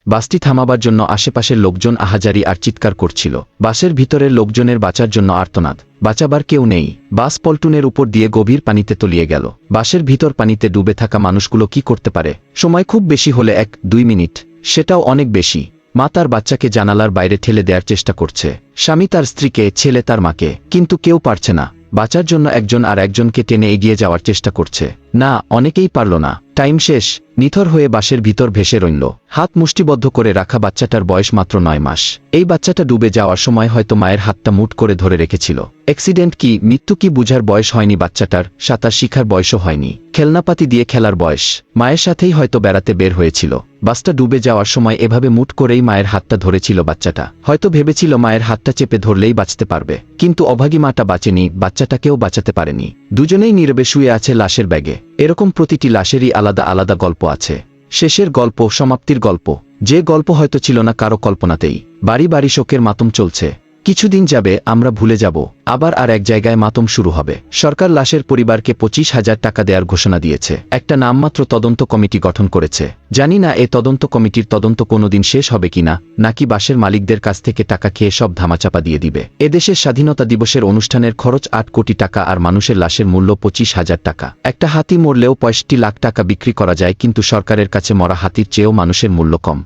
বাসটি থামাবার জন্য আশেপাশের লোকজন আহাজারি আর চিৎকার করছিল। বাসের ভিতরের লোকজনের বাঁচার জন্য আর্তনাদ। বাঁচাবার কেউ নেই। বাস পল্টনের উপর দিয়ে গভীর পানিতে তলিয়ে গেল। বাসের ভিতর পানিতে ডুবে থাকা মানুষগুলো কি করতে পারে? সময় খুব বেশি হলে 1-2 মিনিট, সেটাও অনেক বেশি। মা তার বাচ্চাকে জানালার বাইরে ঠেলে দেওয়ার চেষ্টা করছে, স্বামী তার স্ত্রীকে, ছেলে তার মাকে, কিন্তু কেউ পারছে না। বাঁচার জন্য একজন আর একজনকে টেনে এগিয়ে যাওয়ার চেষ্টা করছে। না, অনেকেই পারল না। টাইম শেষ। নিথর হয়ে বাসের ভিতর ভেসে রইল। হাত মুষ্টিবদ্ধ করে রাখা বাচ্চাটার বয়স মাত্র 9 মাস। এই বাচ্চাটা ডুবে যাওয়ার সময় হয়তো মায়ের হাতটা মুঠ করে ধরে রেখেছিল। অ্যাক্সিডেন্ট কি মৃত্যু কি বুঝার বয়স হয়নি বাচ্চাটার, সাঁতার শিখার বয়সও হয়নি, খেলনাপাতি দিয়ে খেলার বয়স। মায়ের সাথেই হয়তো বেড়াতে বের হয়েছিল। বাসটা ডুবে যাওয়ার সময় এভাবে মুঠ করেই মায়ের হাতটা ধরেছিল বাচ্চাটা। হয়তো ভেবেছিল মায়ের হাতটা চেপে ধরলেই বাঁচতে পারবে, কিন্তু অভাগী মাটা বাঁচেনি, বাচ্চাটাকেও বাঁচাতে পারেনি। দুজনেই নীরবে শুয়ে আছে লাশের ব্যাগে। এরকম প্রতিটি লাশেরই আলাদা আলাদা গল্প আছে। শেষের গল্প, সমাপ্তির গল্প, যে গল্প হয়তো ছিল না কারো কল্পনাতেই। বাড়ি বাড়ি শোকের মাতম চলছে। কিছুদিন যাবে, আমরা ভুলে যাব, আবার আর এক জায়গায় মাতম শুরু হবে। সরকার লাশের পরিবারকে 25,000 টাকা দেওয়ার ঘোষণা দিয়েছে। একটা নামমাত্র তদন্ত কমিটি গঠন করেছে। জানি না এ তদন্ত কমিটির তদন্ত কোনোদিন শেষ হবে কিনা, নাকি বাসের মালিকদের কাছ থেকে টাকা খেয়ে সব ধামাচাপা দিয়ে দিবে। এদেশের স্বাধীনতা দিবসের অনুষ্ঠানের খরচ 8 কোটি টাকা আর মানুষের লাশের মূল্য 25,000 টাকা। একটা হাতি মরলেও 65 লাখ টাকা বিক্রি করা যায়, কিন্তু সরকারের কাছে মরা হাতির চেয়েও মানুষের মূল্য কম।